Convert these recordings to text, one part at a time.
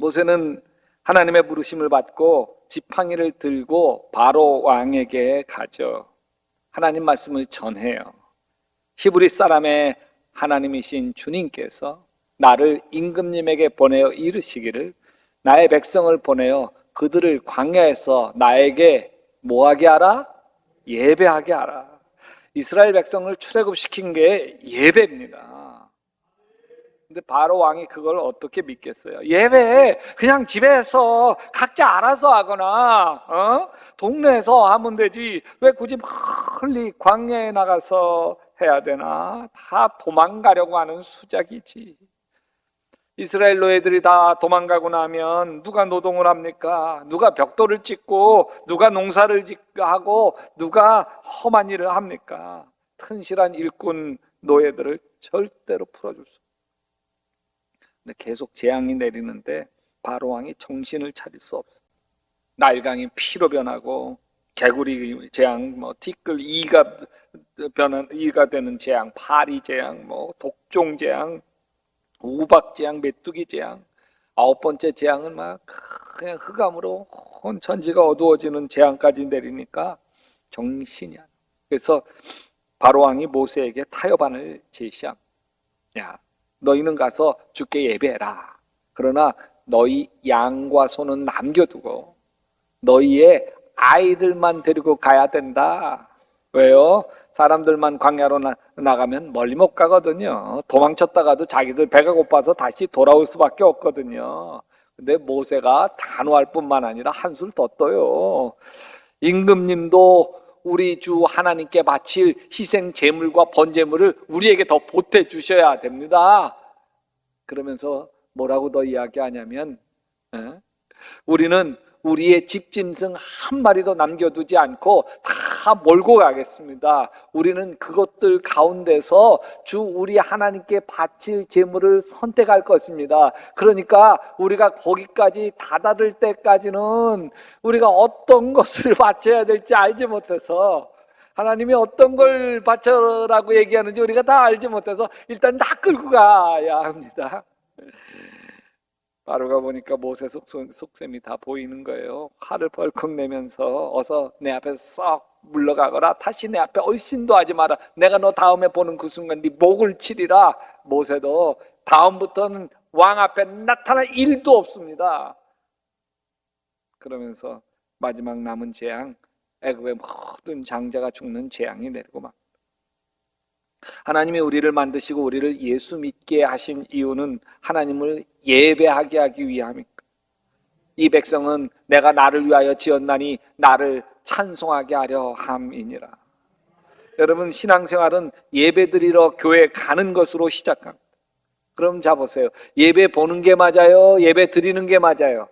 모세는 하나님의 부르심을 받고 지팡이를 들고 바로 왕에게 가죠. 하나님 말씀을 전해요. 히브리 사람의 하나님이신 주님께서 나를 임금님에게 보내어 이르시기를 나의 백성을 보내어 그들을 광야에서 나에게 뭐하게 하라? 예배하게 하라. 이스라엘 백성을 출애굽시킨 게 예배입니다. 근데 바로 왕이 그걸 어떻게 믿겠어요? 예배 그냥 집에서 각자 알아서 하거나 동네에서 하면 되지 왜 굳이 멀리 광야에 나가서 해야 되나? 다 도망가려고 하는 수작이지. 이스라엘 노예들이 다 도망가고 나면 누가 노동을 합니까? 누가 벽돌을 찢고 누가 농사를 하고 누가 험한 일을 합니까? 튼실한 일꾼 노예들을 절대로 풀어줄 수 없어요. 근데 계속 재앙이 내리는데 바로 왕이 정신을 차릴 수 없어요. 날강이 피로 변하고 개구리 재앙, 티끌 이가 되는 재앙, 파리 재앙, 독종 재앙, 우박 재앙, 메뚜기 재앙, 9번째 재앙은 막 그냥 흑암으로 온 천지가 어두워지는 재앙까지 내리니까 정신이 안 나요. 그래서 바로 왕이 모세에게 타협안을 제시합니다. 야, 너희는 가서 주께 예배해라. 그러나 너희 양과 소는 남겨두고 너희의 아이들만 데리고 가야 된다. 왜요? 사람들만 광야로 나가면 멀리 못 가거든요. 도망쳤다가도 자기들 배가 고파서 다시 돌아올 수밖에 없거든요. 근데 모세가 단호할 뿐만 아니라 한술 더 떠요. 임금님도 우리 주 하나님께 바칠 희생 제물과 번제물을 우리에게 더 보태 주셔야 됩니다. 그러면서 뭐라고 더 이야기하냐면 우리는 우리의 집짐승 한 마리도 남겨두지 않고 다 몰고 가겠습니다. 우리는 그것들 가운데서 주 우리 하나님께 바칠 제물을 선택할 것입니다. 그러니까 우리가 거기까지 다다를 때까지는 우리가 어떤 것을 바쳐야 될지 알지 못해서 하나님이 어떤 걸 바쳐라고 얘기하는지 우리가 다 알지 못해서 일단 다 끌고 가야 합니다. 바로가 보니까 모세 속셈이 다 보이는 거예요. 화를 벌컥 내면서 어서 내 앞에서 썩 물러가거라. 다시 내 앞에 얼씬도 하지 마라. 내가 너 다음에 보는 그 순간 네 목을 치리라. 모세도 다음부터는 왕 앞에 나타날 일도 없습니다. 그러면서 마지막 남은 재앙, 애굽의 모든 장자가 죽는 재앙이 내리고 막. 하나님이 우리를 만드시고 우리를 예수 믿게 하신 이유는 하나님을 예배하게 하기 위함입니다. 이 백성은 내가 나를 위하여 지었나니 나를 찬송하게 하려 함이니라. 여러분, 신앙생활은 예배드리러 교회 가는 것으로 시작합니다. 그럼 자 보세요. 예배 보는 게 맞아요? 예배 드리는 게 맞아요?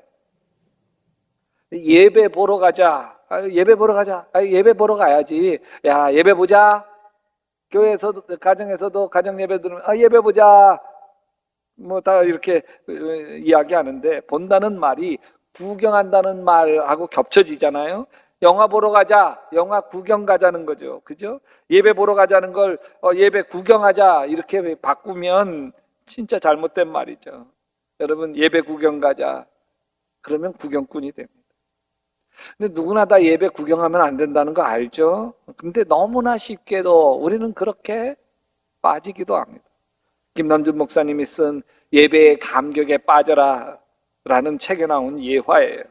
예배 보러 가자. 예배 보러 가자. 예배 보러 가야지. 야, 예배 보자. 교회에서도 가정에서도 가정 예배 들으면 예배 보자 다 이렇게 이야기하는데 본다는 말이 구경한다는 말하고 겹쳐지잖아요. 영화 보러 가자, 영화 구경 가자는 거죠. 그죠? 예배 보러 가자는 걸 예배 구경하자 이렇게 바꾸면 진짜 잘못된 말이죠. 여러분, 예배 구경 가자 그러면 구경꾼이 됩니다. 근데 누구나 다 예배 구경하면 안 된다는 거 알죠? 근데 너무나 쉽게도 우리는 그렇게 빠지기도 합니다. 김남준 목사님이 쓴 예배의 감격에 빠져라 라는 책에 나온 예화예요.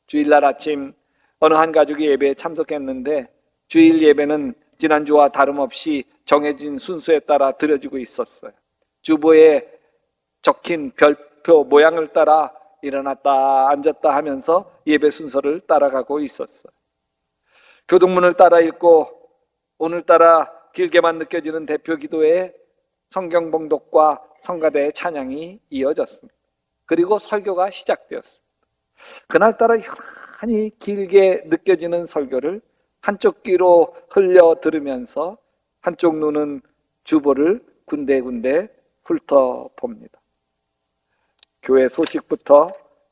주일날 아침 어느 한 가족이 예배에 참석했는데 주일 예배는 지난주와 다름없이 정해진 순서에 따라 드려지고 있었어요. 주보에 적힌 별표 모양을 따라 일어났다 앉았다 하면서 예배 순서를 따라가고 있었어요. 교동문을 따라 읽고 오늘따라 길게만 느껴지는 대표 기도에 성경 봉독과 성가대의 찬양이 이어졌습니다. 그리고 설교가 시작되었습니다. 그날따라 유난히 길게 느껴지는 설교를 한쪽 귀로 흘려 들으면서 한쪽 눈은 주보를 군데군데 훑어봅니다. 교회 소식부터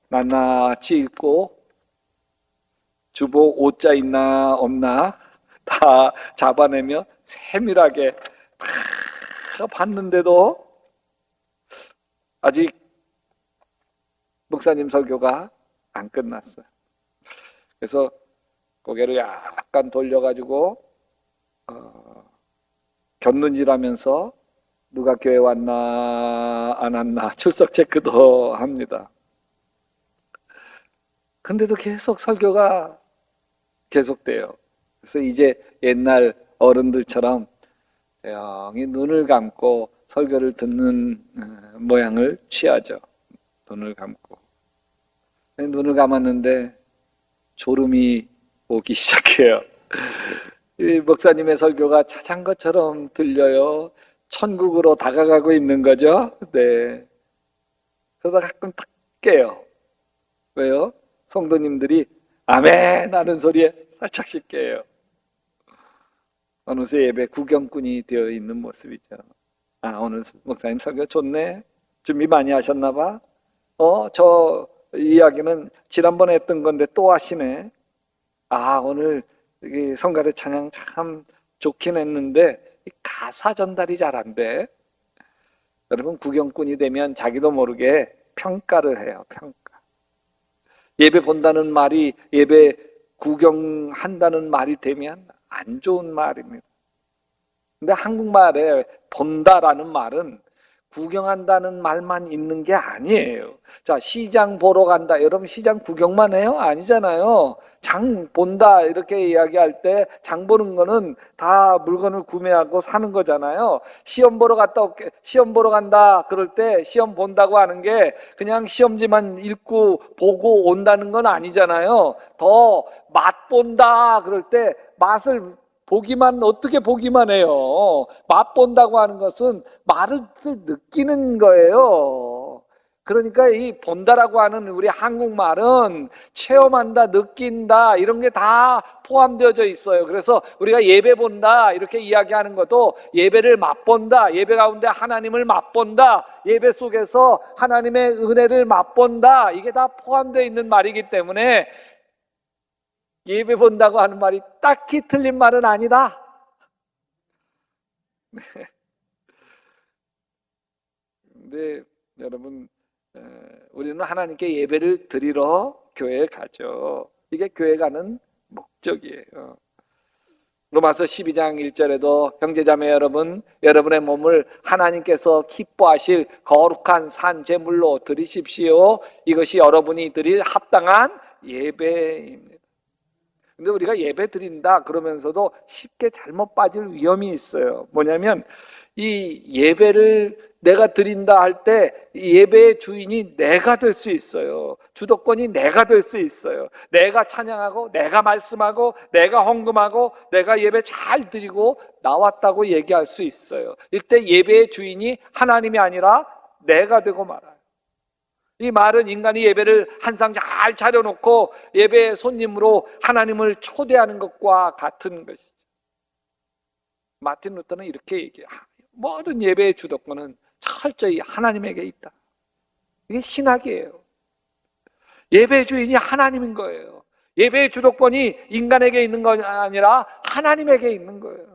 낱낱이 읽고 주보 5자 있나 없나 다 잡아내며 세밀하게 다 봤는데도 아직 목사님 설교가 안 끝났어요. 그래서 고개를 약간 돌려가지고 곁눈질하면서 누가 교회 왔나 안 왔나 출석 체크도 합니다. 근데도 계속 설교가 계속돼요. 그래서 이제 옛날 어른들처럼 조용히 눈을 감고 설교를 듣는 모양을 취하죠. 눈을 감고. 눈을 감았는데 졸음이 오기 시작해요. 이 목사님의 설교가 자전거처럼 들려요. 천국으로 다가가고 있는 거죠. 네. 그러다 가끔 딱 깨요. 왜요? 성도님들이 아멘 하는 소리에 살짝씩 깨요. 어느새 예배 구경꾼이 되어 있는 모습이죠. 아, 오늘 목사님 설교 좋네. 준비 많이 하셨나 봐. 저 이야기는 지난번에 했던 건데 또 하시네. 아, 오늘 성가대 찬양 참 좋긴 했는데 가사 전달이 잘 안 돼. 여러분, 구경꾼이 되면 자기도 모르게 평가를 해요. 평가. 예배 본다는 말이 예배 구경한다는 말이 되면 안 좋은 말입니다. 근데 한국말에 본다라는 말은 구경한다는 말만 있는 게 아니에요. 자, 시장 보러 간다. 여러분 시장 구경만 해요? 아니잖아요. 장 본다 이렇게 이야기할 때 장 보는 거는 다 물건을 구매하고 사는 거잖아요. 시험 보러 간다 그럴 때 시험 본다고 하는 게 그냥 시험지만 읽고 보고 온다는 건 아니잖아요. 더 맛본다 그럴 때 맛을 어떻게 보기만 해요. 맛본다고 하는 것은 맛을 느끼는 거예요. 그러니까 이 본다라고 하는 우리 한국말은 체험한다, 느낀다 이런 게 다 포함되어져 있어요. 그래서 우리가 예배 본다 이렇게 이야기하는 것도 예배를 맛본다, 예배 가운데 하나님을 맛본다, 예배 속에서 하나님의 은혜를 맛본다, 이게 다 포함되어 있는 말이기 때문에 예배 본다고 하는 말이 딱히 틀린 말은 아니다. 근데 여러분, 우리는 하나님께 예배를 드리러 교회에 가죠. 이게 교회 가는 목적이에요. 로마서 12장 1절에도 형제자매 여러분, 여러분의 몸을 하나님께서 기뻐하실 거룩한 산 제물로 드리십시오. 이것이 여러분이 드릴 합당한 예배입니다. 근데 우리가 예배 드린다 그러면서도 쉽게 잘못 빠질 위험이 있어요. 뭐냐면 이 예배를 내가 드린다 할 때 예배의 주인이 내가 될 수 있어요. 주도권이 내가 될 수 있어요. 내가 찬양하고 내가 말씀하고 내가 헌금하고 내가 예배 잘 드리고 나왔다고 얘기할 수 있어요. 이때 예배의 주인이 하나님이 아니라 내가 되고 말아요. 이 말은 인간이 예배를 한 상 잘 차려놓고 예배의 손님으로 하나님을 초대하는 것과 같은 것이죠. 마틴 루터는 이렇게 얘기해요. 모든 예배의 주도권은 철저히 하나님에게 있다. 이게 신학이에요. 예배의 주인이 하나님인 거예요. 예배의 주도권이 인간에게 있는 건 아니라 하나님에게 있는 거예요.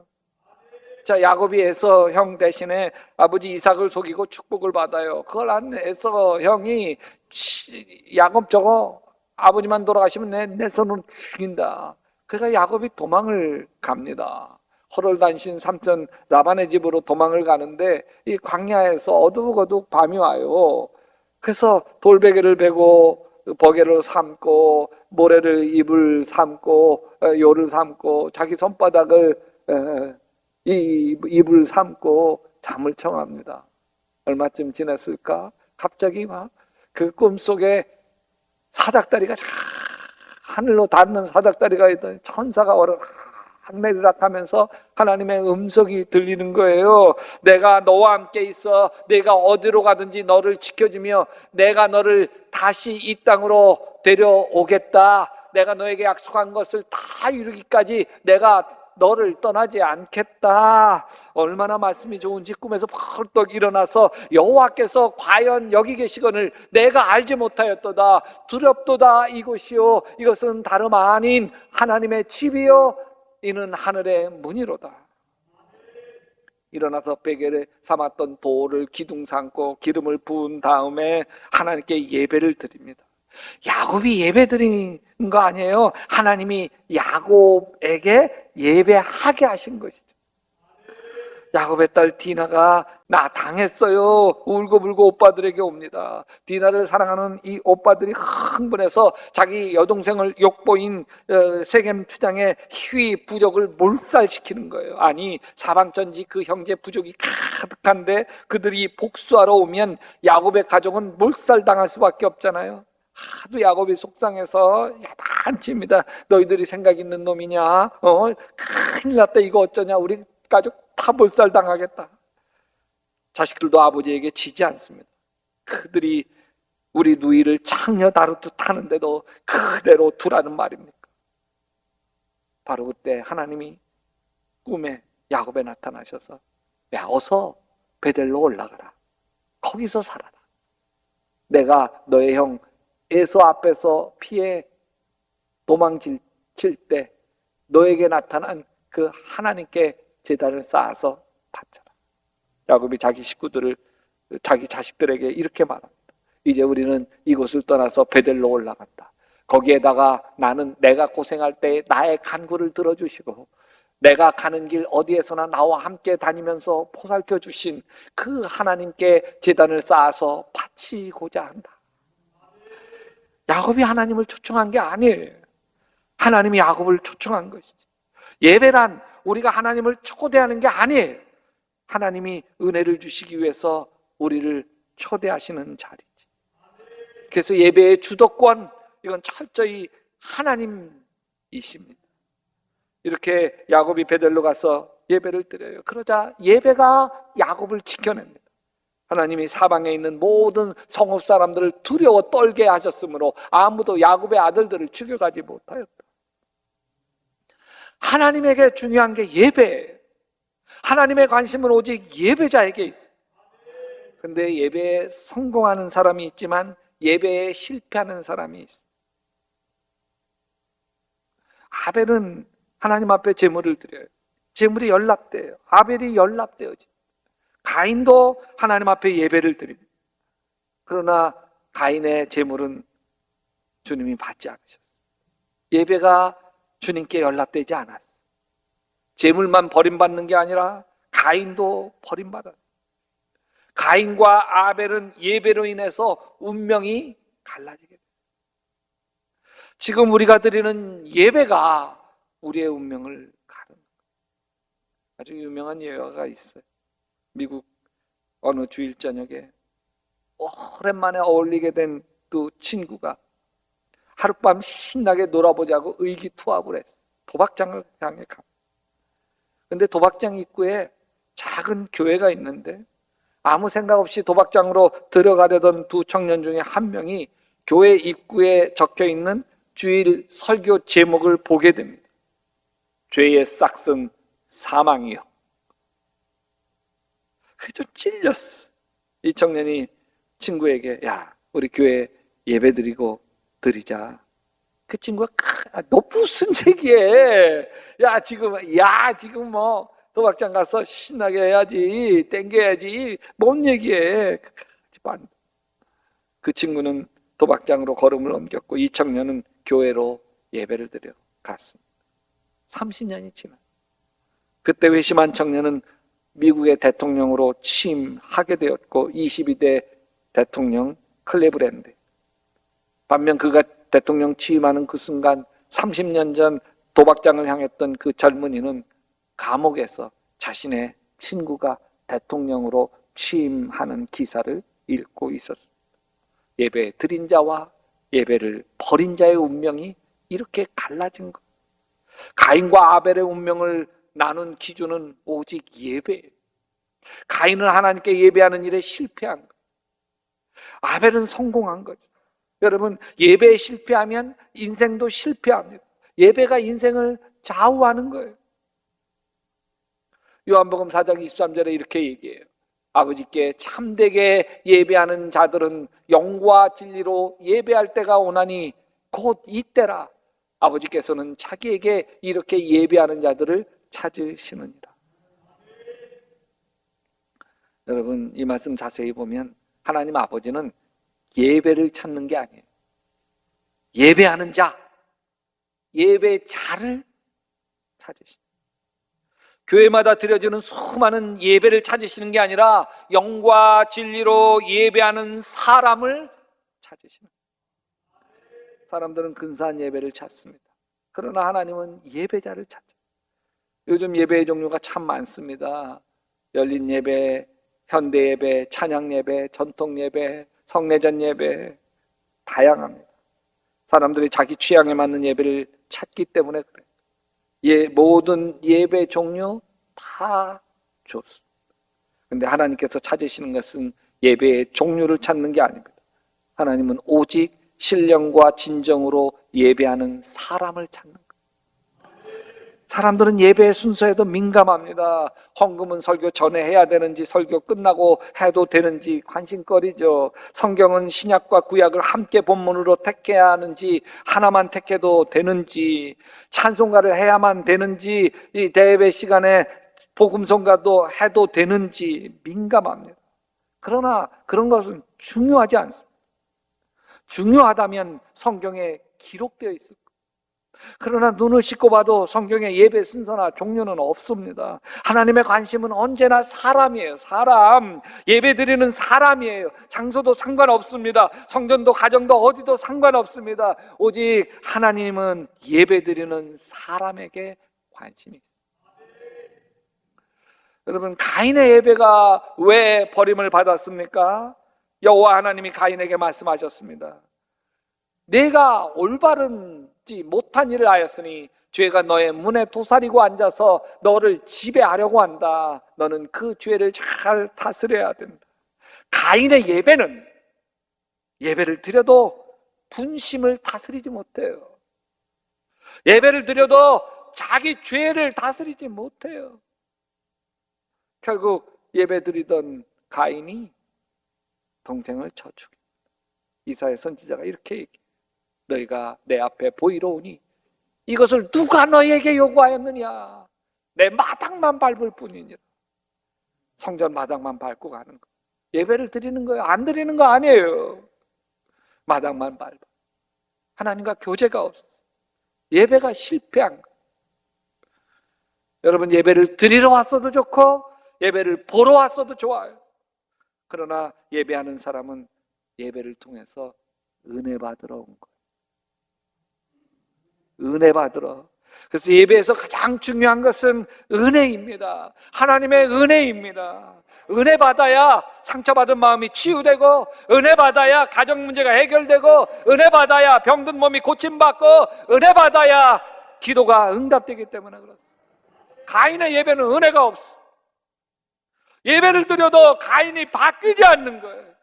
자, 야곱이 에서 형 대신에 아버지 이삭을 속이고 축복을 받아요. 그걸 안 에서 형이 야곱 저거 아버지만 돌아가시면 내 손으로 죽인다. 그러니까 야곱이 도망을 갑니다. 호롤단신 삼촌 라반의 집으로 도망을 가는데 이 광야에서 어둑어둑 밤이 와요. 그래서 돌베개를 베고 버개를 삼고 모래를 입을 삼고 요를 삼고 자기 손바닥을 입을 삼고 잠을 청합니다. 얼마쯤 지났을까? 갑자기 막 그 꿈속에 사닥다리가 하늘로 닿는 사닥다리가 있던 천사가 내리락 하면서 하나님의 음성이 들리는 거예요. 내가 너와 함께 있어. 내가 어디로 가든지 너를 지켜주며 내가 너를 다시 이 땅으로 데려오겠다. 내가 너에게 약속한 것을 다 이루기까지 내가 너를 떠나지 않겠다. 얼마나 말씀이 좋은지 꿈에서 벌떡 일어나서 여호와께서 과연 여기 계시거늘 내가 알지 못하였도다. 두렵도다. 이곳이요 이것은 다름 아닌 하나님의 집이요 이는 하늘의 문이로다. 일어나서 베개에 삼았던 돌을 기둥 삼고 기름을 부은 다음에 하나님께 예배를 드립니다. 야곱이 예배 드린 거 아니에요. 하나님이 야곱에게 예배하게 하신 것이죠. 야곱의 딸 디나가 나 당했어요 울고불고 오빠들에게 옵니다. 디나를 사랑하는 이 오빠들이 흥분해서 자기 여동생을 욕보인 세겜 추장의 희위 부족을 몰살시키는 거예요. 아니 사방천지 그 형제 부족이 가득한데 그들이 복수하러 오면 야곱의 가족은 몰살당할 수밖에 없잖아요. 하도 야곱이 속상해서 야단칩니다. 너희들이 생각 있는 놈이냐? 큰일 났다. 이거 어쩌냐? 우리 가족 다 몰살당하겠다. 자식들도 아버지에게 지지 않습니다. 그들이 우리 누이를 창녀 다루듯 하는데도 그대로 두라는 말입니까? 바로 그때 하나님이 꿈에 야곱에 나타나셔서 야 어서 베델로 올라가라. 거기서 살아라. 내가 너의 형 에서 앞에서 피해 도망칠 때 너에게 나타난 그 하나님께 제단을 쌓아서 바쳐라. 야곱이 자기 식구들을 자기 자식들에게 이렇게 말합니다. 이제 우리는 이곳을 떠나서 베델로 올라간다. 거기에다가 나는 내가 고생할 때 나의 간구를 들어주시고 내가 가는 길 어디에서나 나와 함께 다니면서 보살펴 주신 그 하나님께 제단을 쌓아서 바치고자 한다. 야곱이 하나님을 초청한 게 아니에요. 하나님이 야곱을 초청한 것이지. 예배란 우리가 하나님을 초대하는 게 아니에요. 하나님이 은혜를 주시기 위해서 우리를 초대하시는 자리지. 그래서 예배의 주도권, 이건 철저히 하나님이십니다. 이렇게 야곱이 베델로 가서 예배를 드려요. 그러자 예배가 야곱을 지켜냅니다. 하나님이 사방에 있는 모든 성읍 사람들을 두려워 떨게 하셨으므로 아무도 야곱의 아들들을 죽여가지 못하였다. 하나님에게 중요한 게 예배예요. 하나님의 관심은 오직 예배자에게 있어요. 근데 예배에 성공하는 사람이 있지만 예배에 실패하는 사람이 있어요. 아벨은 하나님 앞에 제물을 드려요. 제물이 연락돼요. 아벨이 연락되어지. 가인도 하나님 앞에 예배를 드립니다. 그러나 가인의 제물은 주님이 받지 않으셨어요. 예배가 주님께 연락되지 않았어요. 제물만 버림받는 게 아니라 가인도 버림받았어요. 가인과 아벨은 예배로 인해서 운명이 갈라지게 돼요. 지금 우리가 드리는 예배가 우리의 운명을 가르는 거예요. 아주 유명한 예화가 있어요. 미국 어느 주일 저녁에 오랜만에 어울리게 된 두 친구가 하룻밤 신나게 놀아보자고 의기투합을 했어요. 도박장을 향해 가. 근데 도박장 입구에 작은 교회가 있는데 아무 생각 없이 도박장으로 들어가려던 두 청년 중에 한 명이 교회 입구에 적혀있는 주일 설교 제목을 보게 됩니다. 죄의 싹은 사망이요. 그게 좀 찔렸어. 이 청년이 친구에게 야 우리 교회 예배드리고 드리자. 그 친구가 너 무슨 얘기해? 야 지금 뭐 도박장 가서 신나게 해야지, 땡겨야지. 뭔 얘기해? 그 친구는 도박장으로 걸음을 옮겼고 이 청년은 교회로 예배를 드려 갔습니다. 30년이 지나. 그때 회심한 청년은 미국의 대통령으로 취임하게 되었고 22대 대통령 클리브랜드. 반면 그가 대통령 취임하는 그 순간 30년 전 도박장을 향했던 그 젊은이는 감옥에서 자신의 친구가 대통령으로 취임하는 기사를 읽고 있었습니다. 예배 드린 자와 예배를 버린 자의 운명이 이렇게 갈라진 것. 가인과 아벨의 운명을 나눈 기준은 오직 예배예요. 가인은 하나님께 예배하는 일에 실패한 것. 아벨은 성공한 거죠. 여러분, 예배에 실패하면 인생도 실패합니다. 예배가 인생을 좌우하는 거예요. 요한복음 4장 23절에 이렇게 얘기해요. 아버지께 참되게 예배하는 자들은 영과 진리로 예배할 때가 오나니 곧 이때라. 아버지께서는 자기에게 이렇게 예배하는 자들을 찾으시느니라. 여러분, 이 말씀 자세히 보면 하나님 아버지는 예배를 찾는 게 아니에요. 예배하는 자, 예배자를 찾으십니다. 교회마다 드려지는 수많은 예배를 찾으시는 게 아니라 영과 진리로 예배하는 사람을 찾으시는 거예요. 사람들은 근사한 예배를 찾습니다. 그러나 하나님은 예배자를 찾죠. 요즘 예배의 종류가 참 많습니다. 열린 예배, 현대 예배, 찬양 예배, 전통 예배, 성례전 예배, 다양합니다. 사람들이 자기 취향에 맞는 예배를 찾기 때문에 그래요. 모든 예배 종류 다 좋습니다. 그런데 하나님께서 찾으시는 것은 예배의 종류를 찾는 게 아닙니다. 하나님은 오직 신령과 진정으로 예배하는 사람을 찾는 거예요. 사람들은 예배의 순서에도 민감합니다. 헌금은 설교 전에 해야 되는지 설교 끝나고 해도 되는지 관심거리죠. 성경은 신약과 구약을 함께 본문으로 택해야 하는지 하나만 택해도 되는지, 찬송가를 해야만 되는지, 이 대예배 시간에 복음성가도 해도 되는지 민감합니다. 그러나 그런 것은 중요하지 않습니다. 중요하다면 성경에 기록되어 있을 거예요. 그러나 눈을 씻고 봐도 성경에 예배 순서나 종류는 없습니다. 하나님의 관심은 언제나 사람이에요. 사람, 예배 드리는 사람이에요. 장소도 상관없습니다. 성전도 가정도 어디도 상관없습니다. 오직 하나님은 예배 드리는 사람에게 관심이 있어요. 여러분, 가인의 예배가 왜 버림을 받았습니까? 여호와 하나님이 가인에게 말씀하셨습니다. 내가 올바른지 못한 일을 하였으니 죄가 너의 문에 도사리고 앉아서 너를 지배하려고 한다. 너는 그 죄를 잘 다스려야 된다. 가인의 예배는 예배를 드려도 분심을 다스리지 못해요. 예배를 드려도 자기 죄를 다스리지 못해요. 결국 예배 드리던 가인이 동생을 쳐 죽입니다. 이사야 선지자가 이렇게 얘기해요. 너희가 내 앞에 보이러 오니 이것을 누가 너희에게 요구하였느냐? 내 마당만 밟을 뿐이니라. 성전 마당만 밟고 가는 거. 예배를 드리는 거예요. 안 드리는 거 아니에요. 마당만 밟아. 하나님과 교제가 없어. 예배가 실패한 거. 여러분, 예배를 드리러 왔어도 좋고 예배를 보러 왔어도 좋아요. 그러나 예배하는 사람은 예배를 통해서 은혜 받으러 온 거예요. 은혜 받으러. 그래서 예배에서 가장 중요한 것은 은혜입니다. 하나님의 은혜입니다. 은혜 받아야 상처받은 마음이 치유되고, 은혜 받아야 가정 문제가 해결되고, 은혜 받아야 병든 몸이 고침받고, 은혜 받아야 기도가 응답되기 때문에 그렇습니다. 가인의 예배는 은혜가 없어. 예배를 드려도 가인이 바뀌지 않는 거예요.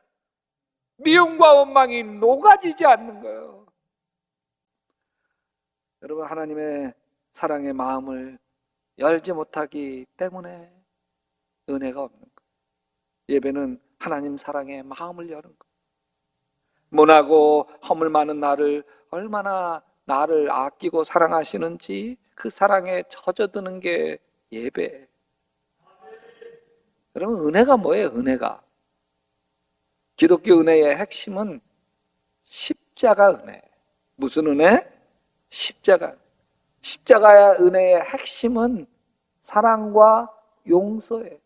미움과 원망이 녹아지지 않는 거예요. 여러분, 하나님의 사랑의 마음을 열지 못하기 때문에 은혜가 없는 거예요. 예배는 하나님 사랑의 마음을 여는 거예요. 모나고 허물 많은 나를 얼마나 나를 아끼고 사랑하시는지 그 사랑에 젖어드는 게 예배. 여러분, 은혜가 뭐예요? 은혜가. 기독교 은혜의 핵심은 십자가 은혜. 무슨 은혜? 십자가. 십자가의 은혜의 핵심은 사랑과 용서예요.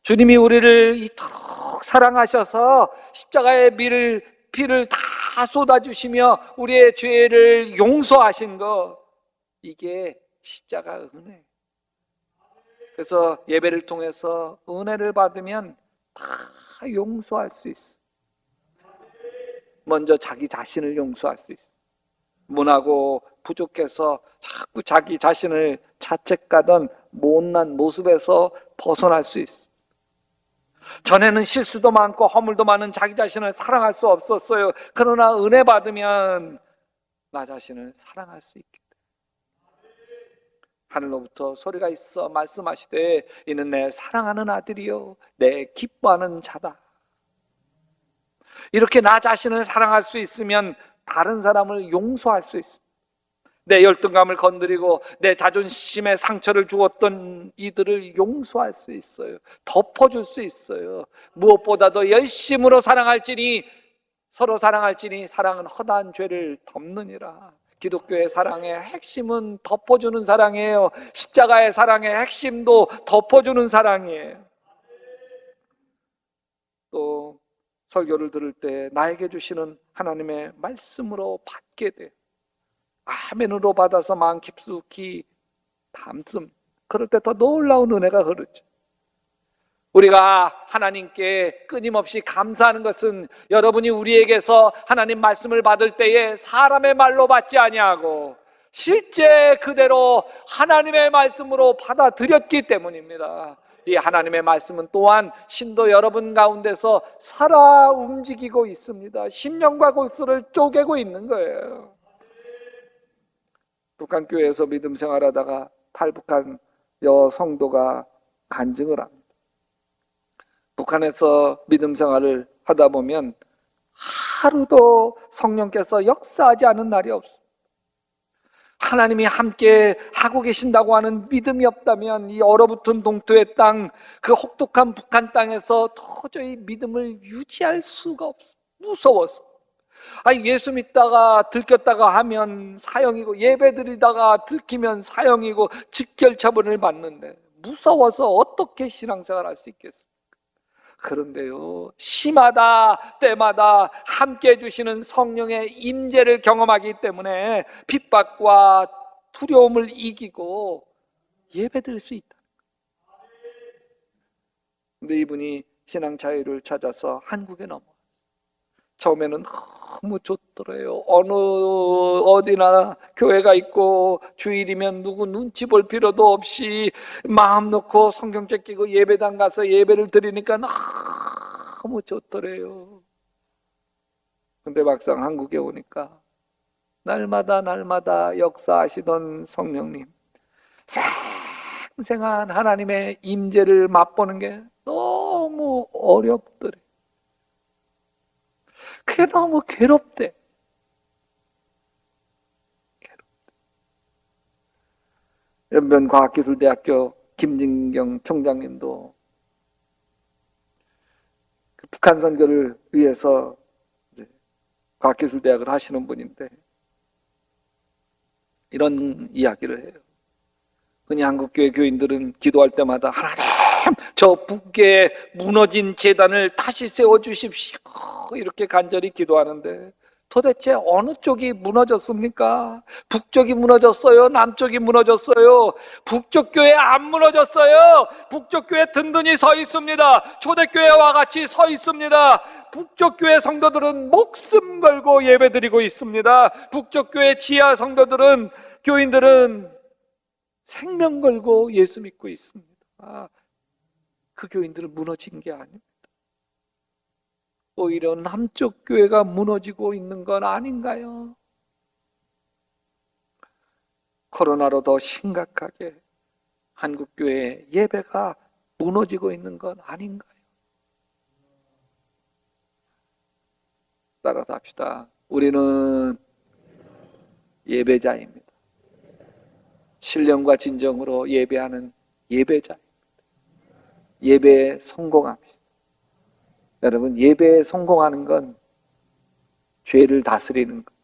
주님이 우리를 이토록 사랑하셔서 십자가의 피를 다 쏟아주시며 우리의 죄를 용서하신 거, 이게 십자가 은혜. 그래서 예배를 통해서 은혜를 받으면 다 용서할 수 있어. 먼저 자기 자신을 용서할 수 있어. 못하고 부족해서 자꾸 자기 자신을 자책하던 못난 모습에서 벗어날 수 있어. 전에는 실수도 많고 허물도 많은 자기 자신을 사랑할 수 없었어요. 그러나 은혜 받으면 나 자신을 사랑할 수 있게 돼. 하늘로부터 소리가 있어 말씀하시되 이는 내 사랑하는 아들이요 내 기뻐하는 자다. 이렇게 나 자신을 사랑할 수 있으면 다른 사람을 용서할 수 있습니다. 내 열등감을 건드리고 내 자존심에 상처를 주었던 이들을 용서할 수 있어요. 덮어줄 수 있어요. 무엇보다도 열심으로 사랑할지니 서로 사랑할지니 사랑은 허다한 죄를 덮느니라. 기독교의 사랑의 핵심은 덮어주는 사랑이에요. 십자가의 사랑의 핵심도 덮어주는 사랑이에요. 또 설교를 들을 때 나에게 주시는 하나님의 말씀으로 받게 돼. 아멘으로 받아서 마음 깊숙이 담씀. 그럴 때 더 놀라운 은혜가 흐르죠. 우리가 하나님께 끊임없이 감사하는 것은 여러분이 우리에게서 하나님 말씀을 받을 때에 사람의 말로 받지 아니하고 실제 그대로 하나님의 말씀으로 받아들였기 때문입니다. 이 하나님의 말씀은 또한 신도 여러분 가운데서 살아 움직이고 있습니다. 심령과 골수를 쪼개고 있는 거예요. 북한 교회에서 믿음 생활하다가 탈북한 여성도가 간증을 합니다. 북한에서 믿음 생활을 하다 보면 하루도 성령께서 역사하지 않은 날이 없습니다. 하나님이 함께 하고 계신다고 하는 믿음이 없다면 이 얼어붙은 동토의 땅, 그 혹독한 북한 땅에서 도저히 믿음을 유지할 수가 없어요. 무서워서. 예수 믿다가 들켰다가 하면 사형이고 예배 드리다가 들키면 사형이고 직결처분을 받는데 무서워서 어떻게 신앙생활 할 수 있겠어요? 그런데요, 시마다 때마다 함께 해주시는 성령의 임재를 경험하기 때문에 핍박과 두려움을 이기고 예배드릴 수 있다. 근데 이분이 신앙 자유를 찾아서 한국에 넘어왔어요. 처음에는 너무 좋더래요. 어디나 교회가 있고 주일이면 누구 눈치 볼 필요도 없이 마음 놓고 성경책 끼고 예배당 가서 예배를 드리니까 너무 좋더래요. 근데 막상 한국에 오니까 날마다 역사하시던 성령님, 생생한 하나님의 임재를 맛보는 게 너무 어렵더래. 그게 너무 괴롭대. 연변과학기술대학교 김진경 총장님도 그 북한 선교를 위해서 과학기술대학을 하시는 분인데 이런 이야기를 해요. 흔히 한국교회 교인들은 기도할 때마다 하나님, 저 북에 무너진 제단을 다시 세워주십시오, 이렇게 간절히 기도하는데 도대체 어느 쪽이 무너졌습니까? 북쪽이 무너졌어요? 남쪽이 무너졌어요? 북쪽 교회 안 무너졌어요. 북쪽 교회 든든히 서 있습니다. 초대교회와 같이 서 있습니다. 북쪽 교회 성도들은 목숨 걸고 예배드리고 있습니다. 북쪽 교회 지하 성도들은, 교인들은 생명 걸고 예수 믿고 있습니다. 그 교인들은 무너진 게 아닙니다. 오히려 남쪽 교회가 무너지고 있는 건 아닌가요? 코로나로 더 심각하게 한국 교회 예배가 무너지고 있는 건 아닌가요? 따라서 합시다. 우리는 예배자입니다. 신령과 진정으로 예배하는 예배자입니다. 예배에 성공합시다. 여러분, 예배에 성공하는 건 죄를 다스리는 것.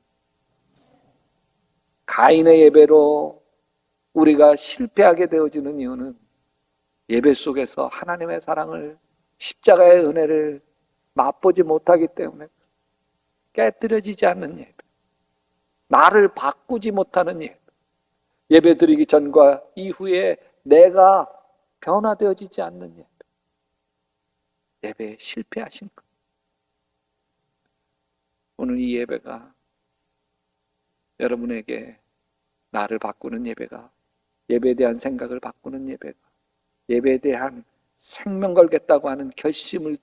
가인의 예배로 우리가 실패하게 되어지는 이유는 예배 속에서 하나님의 사랑을, 십자가의 은혜를 맛보지 못하기 때문에 깨뜨려지지 않는 예배, 나를 바꾸지 못하는 예배, 예배 드리기 전과 이후에 내가 변화되어지지 않는 예배, 예배에 실패하신 것. 오늘 이 예배가 여러분에게 나를 바꾸는 예배가, 예배에 대한 생각을 바꾸는 예배가, 예배에 대한 생명 걸겠다고 하는 결심을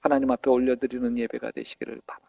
하나님 앞에 올려드리는 예배가 되시기를 바랍니다.